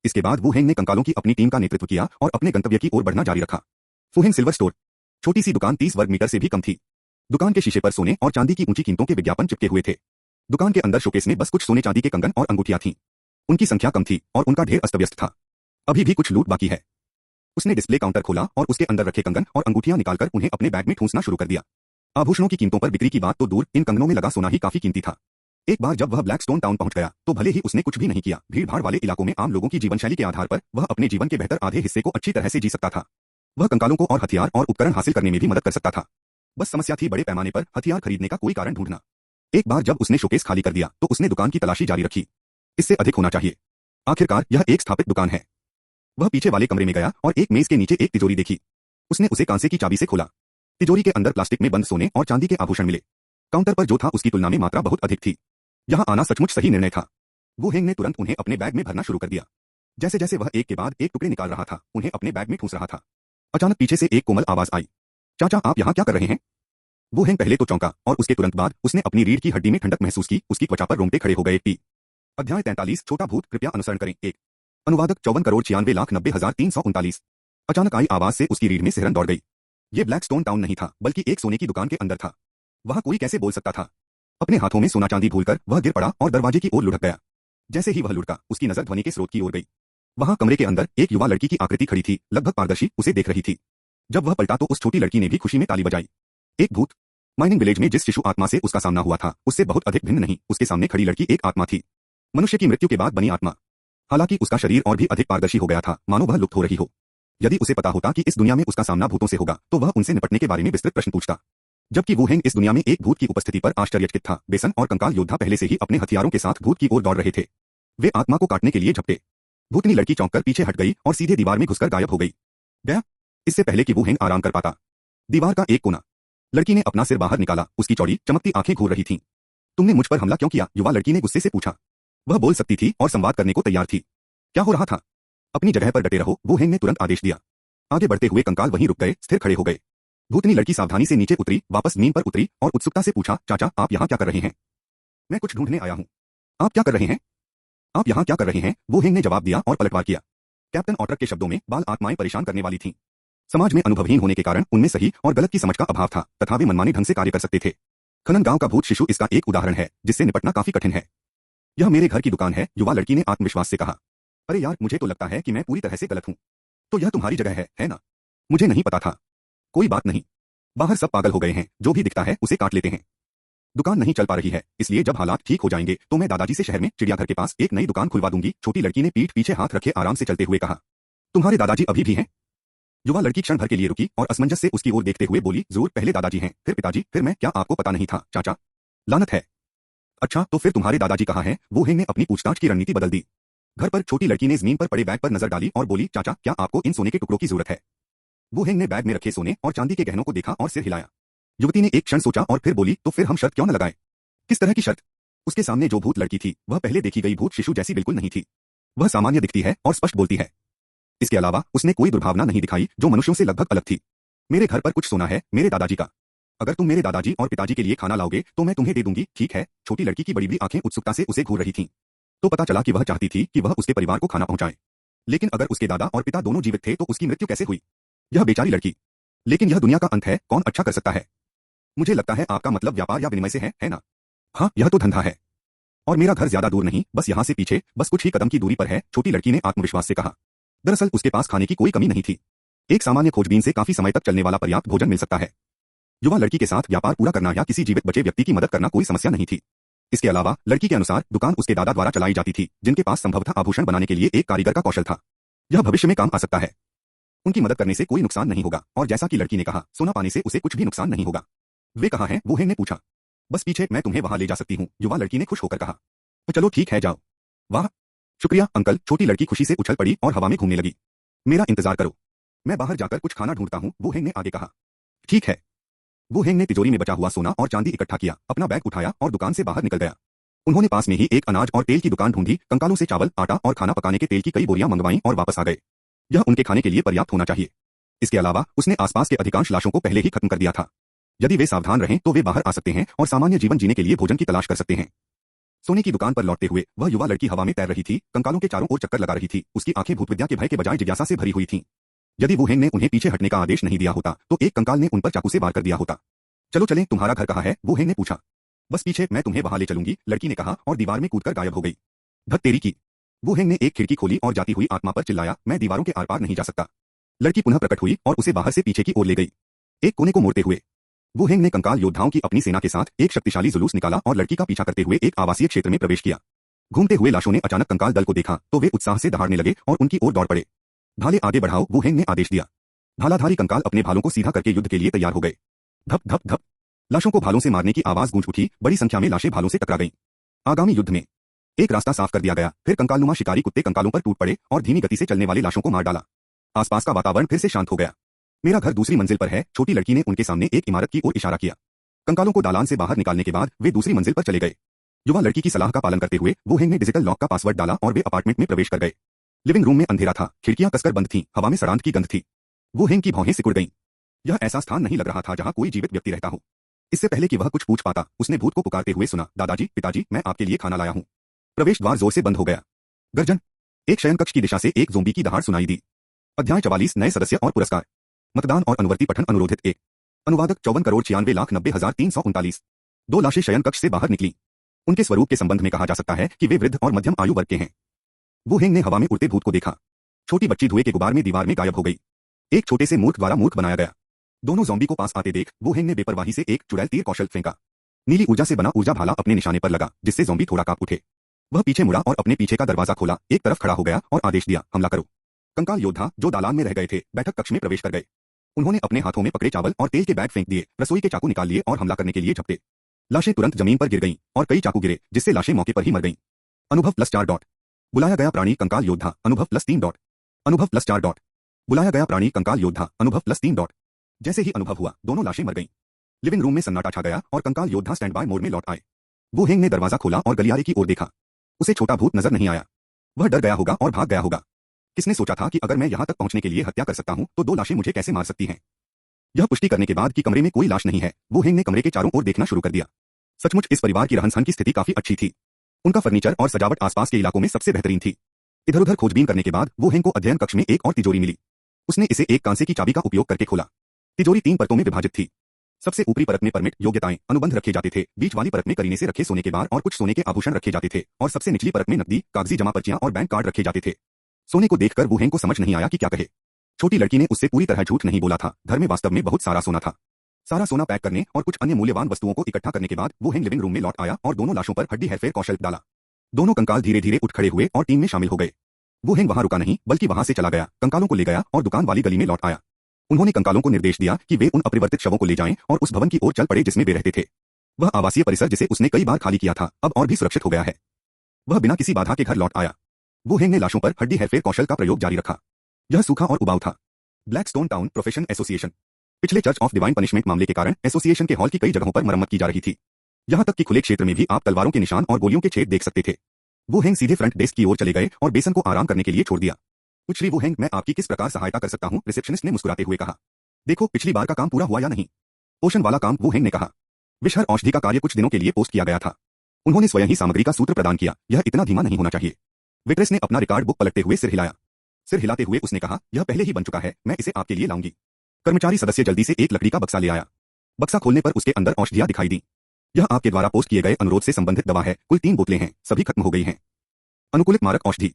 इसके बाद वू हेंग ने कंकालों की अपनी टीम का नेतृत्व किया और अपने गंतव्य की ओर बढ़ना जारी रखा। फुहेंग सिल्वर स्टोर। छोटी सी दुकान 30 वर्ग मीटर से भी कम थी। दुकान के शीशे पर सोने और चांदी की ऊंची कीमतों के विज्ञापन चिपके हुए थे। दुकान के अंदर शोकेस में बस कुछ सोने चांदी के कंगन और अंगूठियां थीं। उनकी संख्या कम थी और उनका ढेर अस्तव्यस्त था। अभी भी कुछ लूट बाकी है। उसने डिस्प्ले काउंटर खोला और उसके अंदर रखे कंगन और अंगूठियां निकालकर उन्हें अपने बैग में ठूंसना शुरू कर दिया। आभूषणों की कीमतों पर बिक्री की बात तो दूर, इन कंगनों में लगा सोना ही काफी कीमती था। एक बार जब वह ब्लैकस्टोन टाउन पहुंच गया, तो भले ही उसने कुछ भी नहीं किया, भीड़-भाड़ वाले इलाकों में आम लोगों की जीवनशैली के आधार पर वह अपने जीवन के बेहतर आधे हिस्से को अच्छी तरह से जी सकता था। वह कंकालों को और हथियार और उपकरण हासिल करने में भी मदद कर सकता था। बस समस्या थी बड़े पैमाने पर हथियार खरीदने का कोई कारण ढूंढना। एक बार जब उसने शोकेस खाली कर दिया, तो उसने दुकान की तलाशी जारी रखी। इससे अधिक होना चाहिए। आखिरकार यह एक स्थापित दुकान है। वह पीछे वाले कमरे में गया और एक मेज के नीचे एक तिजोरी देखी। उसने उसे कांसे की चाबी से खोला। तिजोरी के अंदर प्लास्टिक में बंद सोने और चांदी के आभूषण मिले। काउंटर पर जो था उसकी तुलना में मात्रा बहुत अधिक थी। यहाँ आना सचमुच सही निर्णय था। वू हेंग ने तुरंत उन्हें अपने बैग में भरना शुरू कर दिया। जैसे जैसे वह एक के बाद एक टुकड़े निकाल रहा था, उन्हें अपने बैग में ठूंस रहा था। अचानक पीछे से एक कोमल आवाज आई। चाचा, आप यहाँ क्या कर रहे हैं? वू हेंग पहले तो चौंका और उसके तुरंत बाद उसने अपनी रीढ़ की हड्डी में ठंडक महसूस की। उसकी त्वचा पर रोंगटे खड़े हो गए। अध्याय 43 छोटा भूत कृपया अनुसरण करें। 1। अनुवादक 54,96,9339। अचानक आई आवाज से उसकी रीढ़ में सिहरन दौड़ गई। ये ब्लैकस्टोन टाउन नहीं था, बल्कि एक सोने की दुकान के अंदर था। वहां कोई कैसे बोल सकता था? अपने हाथों में सोना चांदी भूलकर वह गिर पड़ा और दरवाजे की ओर लुढ़क गया। जैसे ही वह लुढ़का, उसकी नजर ध्वनि के स्रोत की ओर गई। वहां कमरे के अंदर एक युवा लड़की की आकृति खड़ी थी, लगभग पारदर्शी, उसे देख रही थी। जब वह पलटा तो उस छोटी लड़की ने भी खुशी में ताली बजाई। एक भूत। माइनिंग विलेज में जिस शिशु आत्मा से उसका सामना हुआ था, उससे बहुत अधिक भिन्न नहीं। उसके सामने खड़ी लड़की एक आत्मा थी। मनुष्य की मृत्यु के बाद बनी आत्मा। हालांकि उसका शरीर और भी अधिक पारदर्शी हो गया था, मानो वह लुप्त हो रही हो। यदि उसे पता होता कि इस दुनिया में उसका सामना भूतों से होगा, तो वह उनसे निपटने के बारे में विस्तृत प्रश्न पूछता। जबकि वू हेंग इस दुनिया में एक भूत की उपस्थिति पर आश्चर्यचकित था। बेसन और कंकाल योद्धा पहले से ही अपने हथियारों के साथ भूत की ओर दौड़ रहे थे। वे आत्मा को काटने के लिए झपटे। भूतनी लड़की चौंककर पीछे हट गई और सीधे दीवार में घुसकर गायब हो गई। गया। इससे पहले कि वू हेंग आराम कर पाता, दीवार का एक कोना। लड़की ने अपना सिर बाहर निकाला। उसकी चौड़ी चमकती आंखें घूर रही थीं। तुमने मुझ पर हमला क्यों किया? युवा लड़की ने गुस्से से पूछा। वह बोल सकती थी और संवाद करने को तैयार थी। क्या हो रहा था? अपनी जगह पर डटे रहो, वू हेंग ने तुरंत आदेश दिया। आगे बढ़ते हुए कंकाल वहीं रुक गए, स्थिर खड़े हो गए। भूतनी लड़की सावधानी से नीचे उतरी, वापस नीम पर उतरी और उत्सुकता से पूछा, चाचा, आप यहाँ क्या कर रहे हैं? मैं कुछ ढूंढने आया हूँ। आप क्या कर रहे हैं? आप यहाँ क्या कर रहे हैं? वू हेंग ने जवाब दिया और पलटवार किया। कैप्टन ऑटर के शब्दों में बाल आत्माएं परेशान करने वाली थीं। समाज में अनुभवहीन होने के कारण उनमें सही और गलत की समझ का अभाव था, तथा वे मनमाने ढंग से कार्य कर सकते थे। खनन गांव का भूत शिशु इसका एक उदाहरण है, जिससे निपटना काफी कठिन है। यह मेरे घर की दुकान है, युवा लड़की ने आत्मविश्वास से कहा। अरे यार, मुझे तो लगता है कि मैं पूरी तरह से गलत हूँ। तो यह तुम्हारी जगह है ना? मुझे नहीं पता था। कोई बात नहीं। बाहर सब पागल हो गए हैं, जो भी दिखता है उसे काट लेते हैं। दुकान नहीं चल पा रही है, इसलिए जब हालात ठीक हो जाएंगे तो मैं दादाजी से शहर में चिड़ियाघर के पास एक नई दुकान खुलवा दूंगी। छोटी लड़की ने पीठ पीछे हाथ रखे आराम से चलते हुए कहा। तुम्हारे दादाजी अभी भी हैं? युवा लड़की क्षण भर के लिए रुकी और असमंजस से उसकी ओर देखते हुए बोली, जरूर, पहले दादाजी हैं, फिर पिताजी, फिर मैं। क्या आपको पता नहीं था, चाचा? लानत है। अच्छा, तो फिर तुम्हारे दादाजी कहाँ हैं? वू हेंग ने अपनी पूछताछ की रणनीति बदल दी। घर पर। छोटी लड़की ने जमीन पर पड़े बैग पर नजर डाली और बोली, चाचा, क्या आपको इन सोने के टुकड़ों की जरूरत है? वू हेंग ने बैग में रखे सोने और चांदी के गहनों को देखा और सिर हिलाया। युवती ने एक क्षण सोचा और फिर बोली, तो फिर हम शर्त क्यों न लगाएं? किस तरह की शर्त? उसके सामने जो भूत लड़की थी, वह पहले देखी गई भूत शिशु जैसी बिल्कुल नहीं थी। वह सामान्य दिखती है और स्पष्ट बोलती है। इसके अलावा उसने कोई दुर्भावना नहीं दिखाई, जो मनुष्यों से लगभग अलग थी। मेरे घर पर कुछ सोना है, मेरे दादाजी का। अगर तुम मेरे दादाजी और पिताजी के लिए खाना लाओगे तो मैं तुम्हें दे दूंगी, ठीक है? छोटी लड़की की बड़ी बड़ी आंखें उत्सुकता से उसे घूर रही थीं। तो पता चला कि वह चाहती थी कि वह उसके परिवार को खाना पहुंचाए। लेकिन अगर उसके दादा और पिता दोनों जीवित थे तो उसकी मृत्यु कैसे हुई? यह बेचारी लड़की। लेकिन यह दुनिया का अंत है, कौन अच्छा कर सकता है? मुझे लगता है आपका मतलब व्यापार या विनिमय से है ना? हाँ, यह तो धंधा है। और मेरा घर ज्यादा दूर नहीं, बस यहाँ से पीछे, बस कुछ ही कदम की दूरी पर है, छोटी लड़की ने आत्मविश्वास से कहा। दरअसल उसके पास खाने की कोई कमी नहीं थी। एक सामान्य खोजबीन से काफी समय तक चलने वाला पर्याप्त भोजन मिल सकता है। युवा लड़की के साथ व्यापार पूरा करना या किसी जीवित बचे व्यक्ति की मदद करना कोई समस्या नहीं थी। इसके अलावा लड़की के अनुसार दुकान उसके दादा द्वारा चलाई जाती थी, जिनके पास संभवतः आभूषण बनाने के लिए एक कारीगर का कौशल था। यह भविष्य में काम आ सकता है। उनकी मदद करने से कोई नुकसान नहीं होगा, और जैसा कि लड़की ने कहा, सोना पाने से उसे कुछ भी नुकसान नहीं होगा। वे कहाँ हैं? वुहेंग ने पूछा। बस पीछे, मैं तुम्हें वहां ले जा सकती हूँ, युवा लड़की ने खुश होकर कहा। तो चलो ठीक है, जाओ। वाह, शुक्रिया अंकल। छोटी लड़की खुशी से उछल पड़ी और हवा में घूमने लगी। मेरा इंतजार करो, मैं बाहर जाकर कुछ खाना ढूंढता हूँ, वुहेंग ने आगे कहा। ठीक है। वुहेंग ने तिजोरी में बचा हुआ सोना और चांदी इकट्ठा किया, अपना बैग उठाया और दुकान से बाहर निकल गया। उन्होंने पास में ही एक अनाज और तेल की दुकान ढूंढी, कंकालों से चावल, आटा और खाना पकाने के तेल की कई बोरियां मंगवाईं और वापस आ गए। यह उनके खाने के लिए पर्याप्त होना चाहिए। इसके अलावा उसने आसपास के अधिकांश लाशों को पहले ही खत्म कर दिया था। यदि वे सावधान रहें तो वे बाहर आ सकते हैं और सामान्य जीवन जीने के लिए भोजन की तलाश कर सकते हैं। सोने की दुकान पर लौटते हुए वह युवा लड़की हवा में तैर रही थी, कंकालों के चारों ओर चक्कर लगा रही थी। उसकी आंखें भूतविद्या के भय के बजाय जिज्ञासा से भरी हुई थीं। यदि वुहेंग ने उन्हें पीछे हटने का आदेश नहीं दिया होता तो एक कंकाल ने उन पर चाकू से वार कर दिया होता। चलो चलें, तुम्हारा घर कहाँ है? वुहेंग ने पूछा। बस पीछे, मैं तुम्हें वहां ले चलूंगी, लड़की ने कहा और दीवार में कूदकर गायब हो गई। धत तेरी की! वुहेंग ने एक खिड़की खोली और जाती हुई आत्मा पर चिल्लाया, मैं दीवारों के आर पार नहीं जा सकता। लड़की पुनः प्रकट हुई और उसे बाहर से पीछे की ओर ले गई। एक कोने को मोड़ते हुए वुहेंग ने कंकाल योद्धाओं की अपनी सेना के साथ एक शक्तिशाली जुलूस निकाला और लड़की का पीछा करते हुए एक आवासीय क्षेत्र में प्रवेश किया। घूमते हुए लाशों ने अचानक कंकाल दल को देखा तो वे उत्साह से दहाड़ने लगे और उनकी ओर दौड़ पड़े। भाले आगे बढ़ाओ, वुहेंग ने आदेश दिया। भालाधारी कंकाल अपने भालों को सीधा करके युद्ध के लिए तैयार हो गए। धप धप धप, लाशों को भालों से मारने की आवाज गूंज उठी। बड़ी संख्या में लाशें भालों से टकरा गईं। आगामी युद्ध में एक रास्ता साफ कर दिया गया। फिर कंकालनुमा शिकारी कुत्ते कंकालों पर टूट पड़े और धीमी गति से चलने वाले लाशों को मार डाला। आसपास का वातावरण फिर से शांत हो गया। मेरा घर दूसरी मंजिल पर है, छोटी लड़की ने उनके सामने एक इमारत की ओर इशारा किया। कंकालों को दालान से बाहर निकालने के बाद वे दूसरी मंजिल पर चले गए। युवा लड़की की सलाह का पालन करते हुए वुहेंग ने डिजिटल लॉक का पासवर्ड डाला और वे अपार्टमेंट में प्रवेश कर गए। लिविंग रूम में अंधेरा था, खिड़कियां कसकर बंद थीं, हवा में सड़ांध की गंध थी। वुहेंग की भौहें सिकुड़ गईं। यह ऐसा स्थान नहीं लग रहा था जहां कोई जीवित व्यक्ति रहता हो। इससे पहले कि वह कुछ पूछ पाता, उसने भूत को पुकारते हुए सुना, दादाजी, पिताजी, मैं आपके लिए खाना लाया हूं। प्रवेश द्वार जोर से बंद हो गया। गर्जन! एक शयन कक्ष की दिशा से एक ज़ोंबी की दहाड़ सुनाई दी। अध्याय 44, नए सदस्य और पुरस्कार। मतदान और अनुवर्ती पठन अनुरोधित 1। अनुवादक 54,96,9339। 2 लाशें शयन कक्ष से बाहर निकली। उनके स्वरूप के संबंध में कहा जा सकता है कि वे वृद्ध और मध्यम आयु वर्ग के हैं। वुहेंग ने हवा में उड़ते भूत को देखा। छोटी बच्ची धुएं के गुबार में दीवार में गायब हो गई। एक छोटे से मूर्ख द्वारा मूर्ख बनाया गया। दोनों ज़ॉम्बी को पास आते देख वुहेंग ने बेपरवाही से एक चुड़ैल तीर कौशल फेंका। नीली ऊर्जा से बना ऊर्जा भाला अपने निशाने पर लगा, जिससे ज़ॉम्बी थोड़ा कांप उठे। वह पीछे मुड़ा और अपने पीछे का दरवाजा खोला, एक तरफ खड़ा हो गया और आदेश दिया, हमला करो। कंकाल योद्धा जो दालान में रह गए थे, बैठक कक्ष में प्रवेश कर गए। उन्होंने अपने हाथों में पकड़े चावल और तेल के बैग फेंक दिए, रसोई के चाकू निकाल लिए और हमला करने के लिए झपटे। लाशें तुरंत जमीन पर गिर गईं और कई चाकू गिरे, जिससे लाशें मौके पर ही मर गईं। अनुभव +4 बुलाया गया प्राणी कंकाल योद्धा, अनुभव +3 अनुभव +4 बुलाया गया प्राणी कंकाल योद्धा, अनुभव +3 जैसे ही अनुभव हुआ, दोनों लाशें मर गईं। लिविंग रूम में सन्नाटा छा गया और कंकाल योद्धा स्टैंड बाय मोड में लौट आए। वुहेंग ने दरवाजा खोला और गलियारे की ओर देखा। उसे छोटा भूत नजर नहीं आया। वह डर गया होगा और भाग गया होगा। किसने सोचा था कि अगर मैं यहां तक पहुंचने के लिए हत्या कर सकता हूं तो 2 लाशें मुझे कैसे मार सकती हैं? यह पुष्टि करने के बाद कि कमरे में कोई लाश नहीं है, वुहेंग ने कमरे के चारों ओर देखना शुरू कर दिया। सचमुच इस परिवार की रहन-सहन की स्थिति काफी अच्छी थी। उनका फर्नीचर और सजावट आसपास के इलाकों में सबसे बेहतरीन थी। इधर-उधर खोजबीन करने के बाद वुहेंग को अध्ययन कक्ष में एक और तिजोरी मिली। उसने इसे एक कांसे की चाबी का उपयोग करके खोला। तिजोरी 3 परतों में विभाजित थी। सबसे ऊपरी परत में परमिट, योग्यताएं, अनुबंध रखे जाते थे। बीच वाली परत में करीने से रखे सोने के बार और कुछ सोने के आभूषण रखे जाते थे और सबसे निचली परत में नकदी, कागजी जमा पर्चियां और बैंक कार्ड रखे जाते थे। सोने को देखकर वुहेंग को समझ नहीं आया कि क्या कहे। छोटी लड़की ने उससे पूरी तरह झूठ नहीं बोला था। घर में वास्तव में बहुत सारा सोना था। सारा सोना पैक करने और कुछ अन्य मूल्यवान वस्तुओं को इकट्ठा करने के बाद वुहेंग लिविंग रूम में लौट आया और दोनों लाशों पर हड्डी हेरफेर कौशल डाला। दोनों कंकाल धीरे धीरे उठ खड़े हुए और टीम में शामिल हो गए। वुहेंग वहां रुका नहीं, बल्कि वहां से चला गया, कंकालों को ले गया और दुकान वाली गली में लौट आया। उन्होंने कंकालों को निर्देश दिया कि वे उन अपरिवर्तित शवों को ले जाएं और उस भवन की ओर चल पड़े जिसमें वे रहते थे। वह आवासीय परिसर जिसे उसने कई बार खाली किया था, अब और भी सुरक्षित हो गया है। वह बिना किसी बाधा के घर लौट आया। वुहेंग ने लाशों पर हड्डी हेरफेर कौशल का प्रयोग जारी रखा। यह सूखा और उबाऊ था। Blackstone town profession association. पिछले चर्च ऑफ डिवाइन पनिशमेंट मामले के कारण एसोसिएशन के हॉल की कई जगहों पर मरम्मत की जा रही थी। यहां तक कि खुले क्षेत्र में भी आप तलवारों के निशान और गोलियों के छेद देख सकते थे। वुहेंग सीधे फ्रंट डेस्क की ओर चले गए और बेसन को आराम करने के लिए छोड़ दिया। श्री वुहेंग, मैं आपकी किस प्रकार सहायता कर सकता हूं? रिसेप्शनिस्ट ने मुस्कुराते हुए कहा। देखो, पिछली बार का काम पूरा हुआ या नहीं? पोषण वाला काम, वुहेंग ने कहा। विषहर औषधि का कार्य कुछ दिनों के लिए पोस्ट किया गया था। उन्होंने स्वयं ही सामग्री का सूत्र प्रदान किया। यह इतना धीमा नहीं होना चाहिए। वेट्रेस ने अपना रिकॉर्ड बुक पलटते हुए सिर हिलाया। सिर हिलाते हुए उसने कहा, यह पहले ही बन चुका है, मैं इसे आपके लिए लाऊंगी। कर्मचारी सदस्य जल्दी से एक लकड़ी का बक्सा ले आया। बक्सा खोलने पर उसके अंदर औषधियां दिखाई दी। यह आपके द्वारा पोस्ट किए गए अनुरोध से संबंधित दवा है। कुल 3 बोतलें हैं, सभी खत्म हो गई हैं। अनुकूलित मारक औषधि।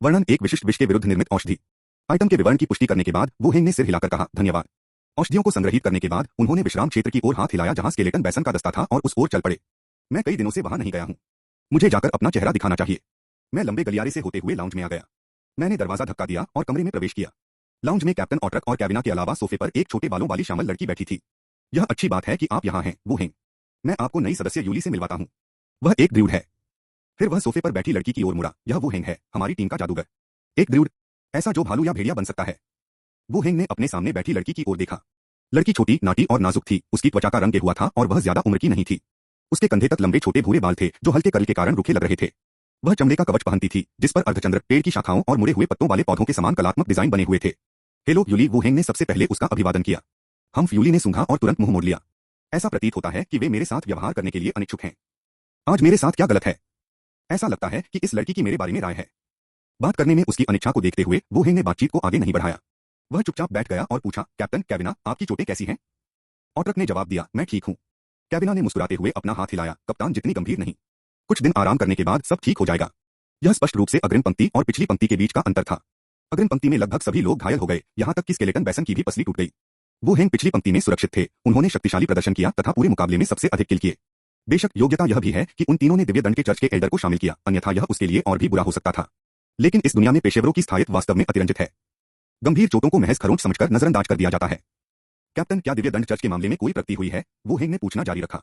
वर्णन एक विशिष्ट विष के विरुद्ध निर्मित औषधि। आइटम के विवरण की पुष्टि करने के बाद वू हेंग ने सिर हिलाकर कहा, धन्यवाद। औषधियों को संग्रहित करने के बाद उन्होंने विश्राम क्षेत्र की ओर हाथ हिलाया जहां स्केलेटन बेसन का दस्ता था और उस ओर चल पड़े। मैं कई दिनों से वहां नहीं गया हूं। मुझे जाकर अपना चेहरा दिखाना चाहिए। मैं लंबे गलियारे से होते हुए लाउंज में आ गया। मैंने दरवाजा धक्का दिया और कमरे में प्रवेश किया। लाउंज में कैप्टन ऑट्रक और कैबिना के अलावा सोफे पर एक छोटे बालों वाली शामल लड़की बैठी थी। यह अच्छी बात है कि आप यहाँ हैं, वू हेंग। मैं आपको नई सदस्य यूली से मिलवाता हूँ। वह एक ड्रूड है। फिर वह सोफे पर बैठी लड़की की ओर मुड़ा। यह वू हेंग है, हमारी टीम का जादूगर। एक ड्रूड, ऐसा जो भालू या भेड़िया बन सकता है। वू हेंग ने अपने सामने बैठी लड़की की ओर देखा। लड़की छोटी, नाटी और नाजुक थी। उसकी त्वचा का रंग गेहुआ था और वह ज्यादा उम्र की नहीं थी। उसके कंधे तक लंबे छोटे भूरे बाल थे जो हल्के कर्ल के कारण रूखे लग रहे थे। वह चमड़े का कवच पहनती थी जिस पर अर्धचंद्र, पेड़ की शाखाओं और मुड़े हुए पत्तों वाले पौधों के समान कलात्मक डिजाइन बने हुए थे। हेलो यूली, वू हेंग ने सबसे पहले उसका अभिवादन किया। हम यूली ने सूंघा और तुरंत मुंह मोड़ लिया। ऐसा प्रतीत होता है कि वे मेरे साथ व्यवहार करने के लिए अनिच्छुक हैं। आज मेरे साथ क्या गलत है? ऐसा लगता है कि इस लड़की की मेरे बारे में राय है। बात करने में उसकी अनिच्छा को देखते हुए वू हेंग ने बातचीत को आगे नहीं बढ़ाया। वह चुपचाप बैठ गया और पूछा, कैप्टन कैबिना, आपकी चोटें कैसी हैं? ऑट्रक ने जवाब दिया, मैं ठीक हूं। कैबिना ने मुस्कुराते हुए अपना हाथ हिलाया, कप्तान जितनी गंभीर नहीं। कुछ दिन आराम करने के बाद सब ठीक हो जाएगा। यह स्पष्ट रूप से अग्रिम पंक्ति और पिछली पंक्ति के बीच का अंतर था। अग्रिम पंक्ति में लगभग सभी लोग घायल हो गए, यहां तक कि स्केलेटन बेसन की भी पसली टूट गई। वू हेंग पिछली पंक्ति में सुरक्षित थे। उन्होंने शक्तिशाली प्रदर्शन किया तथा पूरे मुकाबले में सबसे अधिक किल किए। बेशक योग्यता यह भी है कि उन तीनों ने दिव्य दंड के चर्च के एल्डर को शामिल किया, अन्यथा यह उसके लिए और भी बुरा हो सकता था। लेकिन इस दुनिया में पेशेवरों की स्थायित्व वास्तव में अतिरंजित है। गंभीर चोटों को महज खरोंच समझकर नजरअंदाज कर दिया जाता है। कैप्टन, क्या दिव्य दंड चर्च के मामले में कोई प्रगति हुई है? वू हेंग ने पूछना जारी रखा।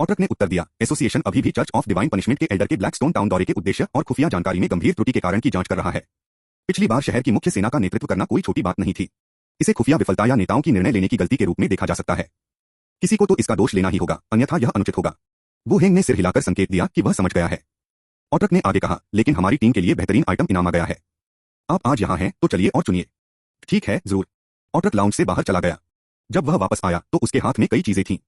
ऑट्रक ने उत्तर दिया, एसोसिएशन अभी भी चर्च ऑफ डिवाइन पनिशमेंट के एल्डर के ब्लैकस्टोन टाउन दौरे के उद्देश्य और खुफिया जानकारी में गंभीर त्रुटि के कारण की जांच कर रहा है। पिछली बार शहर की मुख्य सेना का नेतृत्व करना कोई छोटी बात नहीं थी। इसे खुफिया विफलता या नेताओं की निर्णय लेने की गलती के रूप में देखा जा सकता है। किसी को तो इसका दोष लेना ही होगा, अन्यथा यह अनुचित होगा। वू हेंग ने सिर हिलाकर संकेत दिया कि वह समझ गया है। ऑट्रक ने आगे कहा, लेकिन हमारी टीम के लिए बेहतरीन आइटम इनाम आ गया है। आप आज यहाँ हैं तो चलिए और चुनिए। ठीक है, जरूर। ऑट्रक लाउंज से बाहर चला गया। जब वह वापस आया तो उसके हाथ में कई चीजें थीं।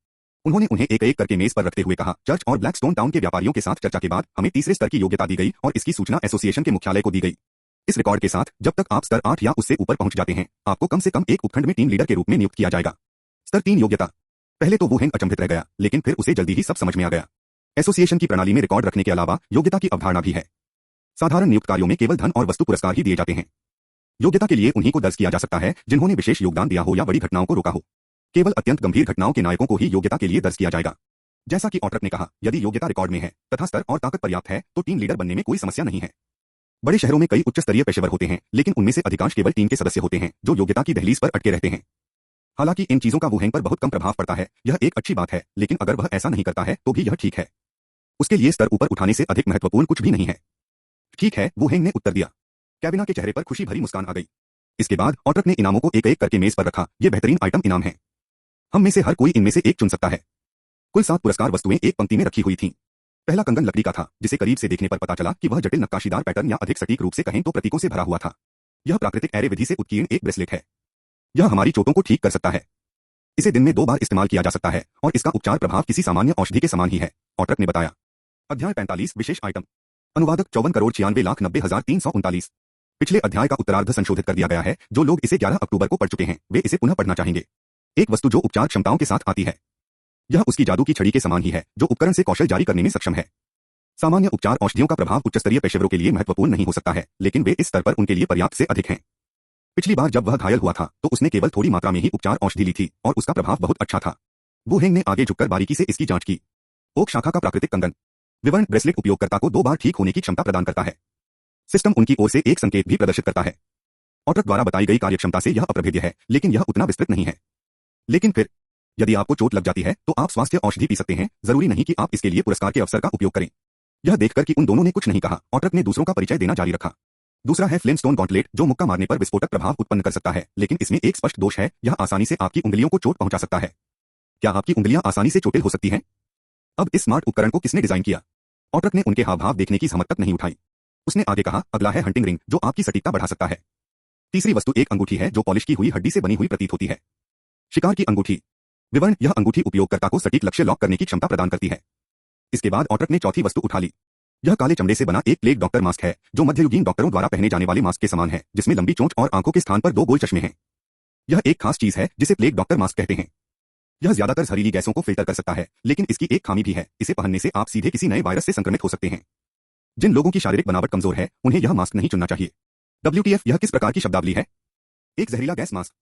उन्होंने उन्हें एक एक करके मेज पर रखते हुए कहा, चर्च और ब्लैकस्टोन टाउन के व्यापारियों के साथ चर्चा के बाद हमें तीसरे स्तर की योग्यता दी गई और इसकी सूचना एसोसिएशन के मुख्यालय को दी गई। इस रिकॉर्ड के साथ जब तक आप स्तर 8 या उससे ऊपर पहुंच जाते हैं, आपको कम से कम एक उपखंड में टीम लीडर के रूप में नियुक्त किया जाएगा। स्तर 3 योग्यता। पहले तो वू हेंग अचंभित रह गया, लेकिन फिर उसे जल्दी ही सब समझ में आ गया। एसोसिएशन की प्रणाली में रिकॉर्ड रखने के अलावा योग्यता की अवधारणा भी है। साधारण नियुक्त कार्यों में केवल धन और वस्तु पुरस्कार ही दिए जाते हैं। योग्यता के लिए उन्हीं को दर्ज किया जा सकता है जिन्होंने विशेष योगदान दिया हो या बड़ी घटनाओं को रोका हो। केवल अत्यंत गंभीर घटनाओं के नायकों को ही योग्यता के लिए दर्ज किया जाएगा। जैसा कि ऑट्रक ने कहा, यदि योग्यता रिकॉर्ड में है तथा स्तर और ताकत पर्याप्त है तो टीम लीडर बनने में कोई समस्या नहीं है। बड़े शहरों में कई उच्च स्तरीय पेशेवर होते हैं, लेकिन उनमें से अधिकांश केवल टीम के सदस्य होते हैं जो योग्यता की दहलीज पर अटके रहते हैं। हालांकि इन चीजों का वू हेंग पर बहुत कम प्रभाव पड़ता है, यह एक अच्छी बात है, लेकिन अगर वह ऐसा नहीं करता है तो भी यह ठीक है। उसके लिए स्तर ऊपर उठाने से अधिक महत्वपूर्ण कुछ भी नहीं है। ठीक है, वू हेंग ने उत्तर दिया। कैबिना के चेहरे पर खुशी भरी मुस्कान आ गई। इसके बाद ऑट्रक ने इनामों को एक एक करके मेज पर रखा। ये बेहतरीन आइटम इनाम है। हम में से हर कोई इनमें से एक चुन सकता है। कुल 7 पुरस्कार वस्तुएं एक पंक्ति में रखी हुई थीं। पहला कंगन लकड़ी का था, जिसे करीब से देखने पर पता चला कि वह जटिल नक्काशीदार पैटर्न या अधिक सटीक रूप से कहें तो प्रतीकों से भरा हुआ था। यह प्राकृतिक ऐरे विधि से उत्कीर्ण एक ब्रेसलेट है। यह हमारी चोटों को ठीक कर सकता है। इसे दिन में 2 बार इस्तेमाल किया जा सकता है और इसका उपचार प्रभाव किसी सामान्य औषधि के समान ही है, ऑट्रक ने बताया। अध्याय 45 विशेष आइटम। अनुवादक 54,96,9339। पिछले अध्याय का उत्तरार्ध संशोधित कर दिया गया है। जो लोग इसे 11 अक्टूबर को पढ़ चुके हैं वे इसे पुनः पढ़ना चाहेंगे। एक वस्तु जो उपचार क्षमताओं के साथ आती है। यह उसकी जादू की छड़ी के समान ही है जो उपकरण से कौशल जारी करने में सक्षम है। सामान्य उपचार औषधियों का प्रभाव उच्च स्तरीय पेशेवरों के लिए महत्वपूर्ण नहीं हो सकता है, लेकिन वे इस स्तर पर उनके लिए पर्याप्त से अधिक हैं। पिछली बार जब वह घायल हुआ था तो उसने केवल थोड़ी मात्रा में ही उपचार औषधि ली थी और उसका प्रभाव बहुत अच्छा था। वू हेंग ने आगे झुककर बारीकी से इसकी जांच की। ओक शाखा का प्राकृतिक कंगन। विवरण ब्रेसलेट उपयोगकर्ता को 2 बार ठीक होने की क्षमता प्रदान करता है। सिस्टम उनकी ओर से एक संकेत भी प्रदर्शित करता है। ऑट्रक द्वारा बताई गई कार्यक्षमता से यह अप्रभेद्य है, लेकिन यह उतना विस्तृत नहीं है। लेकिन फिर यदि आपको चोट लग जाती है तो आप स्वास्थ्य औषधि पी सकते हैं, जरूरी नहीं कि आप इसके लिए पुरस्कार के अवसर का उपयोग करें। यह देखकर कि उन दोनों ने कुछ नहीं कहा, ऑट्रक ने दूसरों का परिचय देना जारी रखा। दूसरा है फ्लेमस्टोन गॉन्टलेट, जो मुक्का मारने पर विस्फोटक प्रभाव उत्पन्न कर सकता है, लेकिन इसमें एक स्पष्ट दोष है, यह आसानी से आपकी उंगलियों को चोट पहुंचा सकता है। क्या आपकी उंगलियां आसानी से चोटिल हो सकती हैं? अब इस स्मार्ट उपकरण को किसने डिजाइन किया? ऑट्रक ने उनके हाव भाव देखने की सहमत तक नहीं उठाई। उसने आगे कहा, अगला है हंटिंग रिंग, जो आपकी सटीकता बढ़ा सकता है। तीसरी वस्तु एक अंगूठी है जो पॉलिश की हुई हड्डी से बनी हुई प्रतीत होती है। शिकार की अंगूठी। विवरण, यह अंगूठी उपयोगकर्ता को सटीक लक्ष्य लॉक करने की क्षमता प्रदान करती है। इसके बाद ऑट्रक ने चौथी वस्तु उठा ली। यह काले चमड़े से बना एक प्लेग डॉक्टर मास्क है, जो मध्ययुगीन डॉक्टरों द्वारा पहने जाने वाले मास्क के समान है, जिसमें लंबी चोंच और आंखों के स्थान पर 2 गोल चश्मे हैं। यह एक खास चीज है जिसे प्लेग डॉक्टर मास्क कहते हैं। यह ज्यादातर जहरीली गैसों को फिल्टर कर सकता है, लेकिन इसकी एक खामी भी है, इसे पहनने से आप सीधे किसी नए वायरस से संक्रमित हो सकते हैं। जिन लोगों की शारीरिक बनावट कमजोर है, उन्हें यह मास्क नहीं चुनना चाहिए। WTF, यह किस प्रकार की शब्दावली है? एक जहरीला gas mask.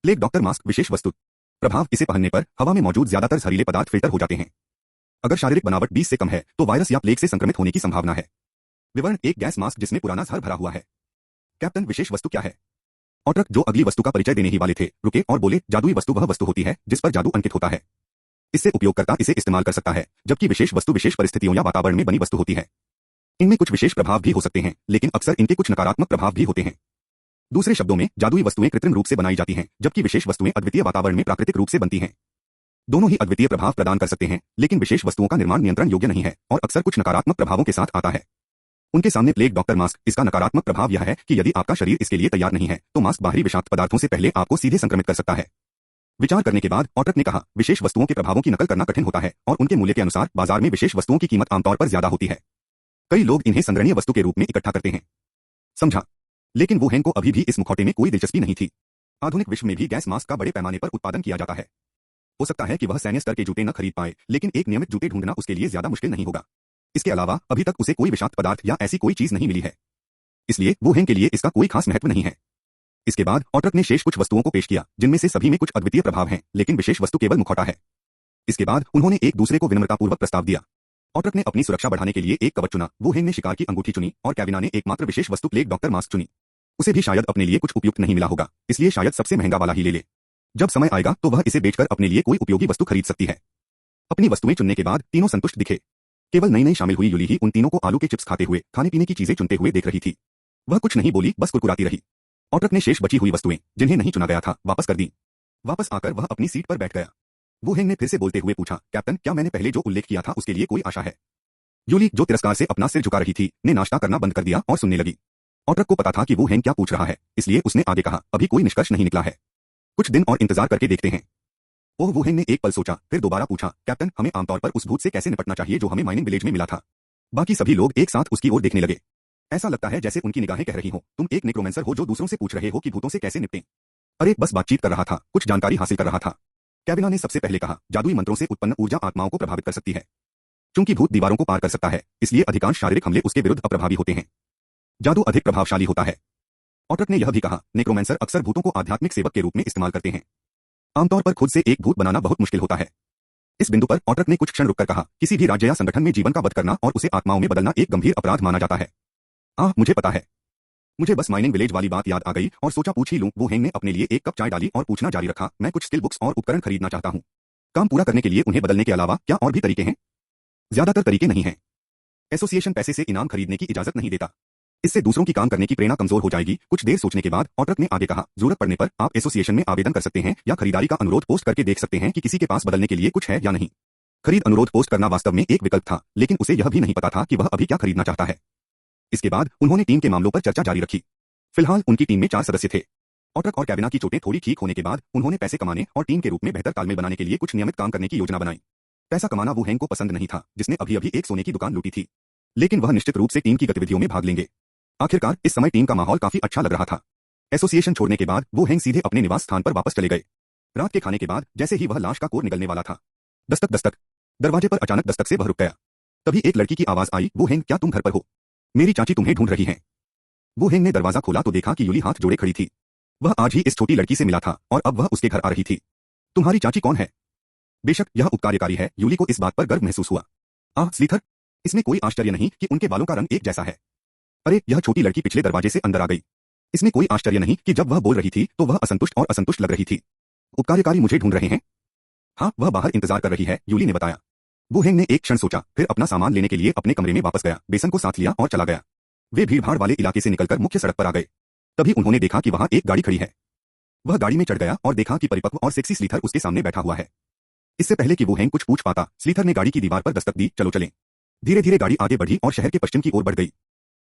Plague doctor mask विशेष वस्तु प्रभाव, इसे पहनने पर हवा में मौजूद ज्यादातर जहरीले पदार्थ फिल्टर हो जाते हैं। अगर शारीरिक बनावट 20 से कम है, तो वायरस या प्लेग से संक्रमित होने की संभावना है। विवरण: एक गैस मास्क जिसमें पुराना जहर भरा हुआ है। कैप्टन, विशेष वस्तु क्या है? ऑट्रक, जो अगली वस्तु का परिचय देने ही वाले थे, रुके और बोले, जादुई वस्तु वह वस्तु होती है जिस पर जादू अंकित होता है। इससे उपयोगकर्ता इसे इस्तेमाल कर सकता है, जबकि विशेष वस्तु विशेष परिस्थितियों या वातावरण में बनी वस्तु होती है। इनमें कुछ विशेष प्रभाव भी हो सकते हैं, लेकिन अक्सर इनके कुछ नकारात्मक प्रभाव भी होते हैं। दूसरे शब्दों में, जादुई वस्तुएं कृत्रिम रूप से बनाई जाती हैं, जबकि विशेष वस्तुएं अद्वितीय वातावरण में प्राकृतिक रूप से बनती हैं। दोनों ही अद्वितीय प्रभाव प्रदान कर सकते हैं, लेकिन विशेष वस्तुओं का निर्माण नियंत्रण योग्य नहीं है और अक्सर कुछ नकारात्मक प्रभावों के साथ आता है। उनके सामने प्लेग डॉक्टर मास्क। इसका नकारात्मक प्रभाव यह है कि यदि आपका शरीर इसके लिए तैयार नहीं है, तो मास्क बाहरी विषाक्त पदार्थों से पहले आपको सीधे संक्रमित कर सकता है। विचार करने के बाद ऑट्रक ने कहा, विशेष वस्तुओं के प्रभावों की नकल करना कठिन होता है और उनके मूल्य के अनुसार बाजार में विशेष वस्तुओं की कीमत आमतौर पर ज्यादा होती है। कई लोग इन्हें संग्रहणीय वस्तु के रूप में इकट्ठा करते हैं। समझा? लेकिन वुहेन को अभी भी इस मुखौटे में कोई दिलचस्पी नहीं थी। आधुनिक विश्व में भी गैस मास्क का बड़े पैमाने पर उत्पादन किया जाता है। हो सकता है कि वह सैन्य स्तर के जूते न खरीद पाए, लेकिन एक नियमित जूते ढूंढना उसके लिए ज्यादा मुश्किल नहीं होगा। इसके अलावा अभी तक उसे कोई विषाक्त पदार्थ या ऐसी कोई चीज नहीं मिली है, इसलिए वुहेन के लिए इसका कोई खास महत्व नहीं है। इसके बाद ऑट्रक ने शेष कुछ वस्तुओं को पेश किया, जिनमें से सभी में कुछ अद्वितीय प्रभाव हैं, लेकिन विशेष वस्तु केवल मुखौटा है। इसके बाद उन्होंने एक दूसरे को विनम्रतापूर्वक प्रस्ताव दिया। ऑट्रक ने अपनी सुरक्षा बढ़ाने के लिए एक कवच चुना, वुहेन ने शिकार की अंगूठी चुनी और कैबिना ने एकमात्र विशेष वस्तु प्लेग डॉक्टर मास्क चुनी। उसे भी शायद अपने लिए कुछ उपयुक्त नहीं मिला होगा, इसलिए शायद सबसे महंगा वाला ही ले ले। जब समय आएगा तो वह इसे बेचकर अपने लिए कोई उपयोगी वस्तु खरीद सकती है। अपनी वस्तुएं चुनने के बाद तीनों संतुष्ट दिखे। केवल नई नई शामिल हुई यूली ही उन तीनों को आलू के चिप्स खाते हुए, खाने पीने की चीजें चुनते हुए देख रही थी। वह कुछ नहीं बोली, बस कुरकुराती रही। ऑट्रक ने शेष बची हुई वस्तुएं, जिन्हें नहीं चुना गया था, वापस कर दी। वापस आकर वह अपनी सीट पर बैठ गया। वुहेन ने फिर से बोलते हुए पूछा, कैप्टन, क्या मैंने पहले जो उल्लेख किया था उसके लिए कोई आशा है? यूली, जो तिरस्कार से अपना सिर झुका रही थी, ने नाश्ता करना बंद कर दिया और सुनने लगी। ऑट्रक को पता था कि वुहेन क्या पूछ रहा है, इसलिए उसने आगे कहा, अभी कोई निष्कर्ष नहीं निकला है। कुछ दिन और इंतजार करके देखते हैं। ओह, वुहेन ने एक पल सोचा, फिर दोबारा पूछा, कैप्टन, हमें आमतौर पर उस भूत से कैसे निपटना चाहिए जो हमें माइनिंग विलेज में मिला था? बाकी सभी लोग एक साथ उसकी ओर देखने लगे। ऐसा लगता है जैसे उनकी निगाहें कह रही हो, तुम एक नेक्रोमेंसर हो जो दूसरों से पूछ रहे हो कि भूतों से कैसे निपटें। अरे बस बातचीत कर रहा था, कुछ जानकारी हासिल कर रहा था। कैबिना ने सबसे पहले कहा, जादुई मंत्रों से उत्पन्न ऊर्जा आत्माओं को प्रभावित कर सकती है। चूंकि भूत दीवारों को पार कर सकता है, इसलिए अधिकांश शारीरिक हमले उसके विरुद्ध अप्रभावी होते हैं। जादू अधिक प्रभावशाली होता है। ऑट्रक ने यह भी कहा, नेक्रोमेंसर अक्सर भूतों को आध्यात्मिक सेवक के रूप में इस्तेमाल करते हैं। आमतौर पर खुद से एक भूत बनाना बहुत मुश्किल होता है। इस बिंदु पर ऑट्रक ने कुछ क्षण रुककर कहा, किसी भी राज्य या संगठन में जीवन का वध करना और उसे आत्माओं में बदलना एक गंभीर अपराध माना जाता है। मुझे पता है। मुझे बस माइनिंग विलेज वाली बात याद आ गई और सोचा पूछ ही लूं। वुहेन ने अपने लिए एक कप चाय डाली और पूछना जारी रखा, मैं कुछ स्किल बुक्स और उपकरण खरीदना चाहता हूं। काम पूरा करने के लिए उन्हें बदलने के अलावा क्या और भी तरीके हैं? ज्यादातर तरीके नहीं हैं। एसोसिएशन पैसे से इनाम खरीदने की इजाजत नहीं देता। इससे दूसरों की काम करने की प्रेरणा कमजोर हो जाएगी। कुछ देर सोचने के बाद ऑट्रक ने आगे कहा, जरूरत पड़ने पर आप एसोसिएशन में आवेदन कर सकते हैं या खरीदारी का अनुरोध पोस्ट करके देख सकते हैं कि किसी के पास बदलने के लिए कुछ है या नहीं। खरीद अनुरोध पोस्ट करना वास्तव में एक विकल्प था, लेकिन उसे यह भी नहीं पता था कि वह अभी क्या खरीदना चाहता है। इसके बाद उन्होंने टीम के मामलों पर चर्चा जारी रखी। फिलहाल उनकी टीम में 4 सदस्य थे। ऑट्रक और कैबिना की चोटें थोड़ी ठीक होने के बाद उन्होंने पैसे कमाने और टीम के रूप में बेहतर तालमेल बनाने के लिए कुछ नियमित काम करने की योजना बनाई। पैसा कमाना वुहेन को पसंद नहीं था, जिसने अभी अभी एक सोने की दुकान लूटी थी, लेकिन वह निश्चित रूप से टीम की गतिविधियों में भाग लेंगे। आखिरकार इस समय टीम का माहौल काफी अच्छा लग रहा था। एसोसिएशन छोड़ने के बाद वुहेन सीधे अपने निवास स्थान पर वापस चले गए। रात के खाने के बाद जैसे ही वह लाश का कोर निकलने वाला था, दस्तक दस्तक, दरवाजे पर अचानक दस्तक से वह रुक गया। तभी एक लड़की की आवाज आई, वुहेन, क्या तुम घर पर हो? मेरी चाची तुम्हें ढूंढ रही हैं। वुहेन ने दरवाजा खोला तो देखा कि यूली हाथ जोड़े खड़ी थी। वह आज ही इस छोटी लड़की से मिला था और अब वह उसके घर आ रही थी। तुम्हारी चाची कौन है? बेशक यह उपकार्यकारी है। यूली को इस बात पर गर्व महसूस हुआ। स्लीथर, इसमें कोई आश्चर्य नहीं कि उनके बालों का रंग एक जैसा है। अरे, यह छोटी लड़की पिछले दरवाजे से अंदर आ गई। इसमें कोई आश्चर्य नहीं कि जब वह बोल रही थी तो वह असंतुष्ट और असंतुष्ट लग रही थी। उपकार्यकारी मुझे ढूंढ रहे हैं? हाँ, वह बाहर इंतजार कर रही है, यूली ने बताया। वुहेन ने एक क्षण सोचा, फिर अपना सामान लेने के लिए अपने कमरे में वापस गया, बेसन को साथ लिया और चला गया। वे भीड़भाड़ वाले इलाके से निकलकर मुख्य सड़क पर आ गए। तभी उन्होंने देखा कि वहां एक गाड़ी खड़ी है। वह गाड़ी में चढ़ गया और देखा कि परिपक्व और सेक्सी स्लीथर उसके सामने बैठा हुआ है। इससे पहले कि वुहेन कुछ पूछ पाता, स्लीथर ने गाड़ी की दीवार पर दस्तक दी, चलो चलें। धीरे धीरे गाड़ी आगे बढ़ी और शहर के पश्चिम की ओर बढ़ गई।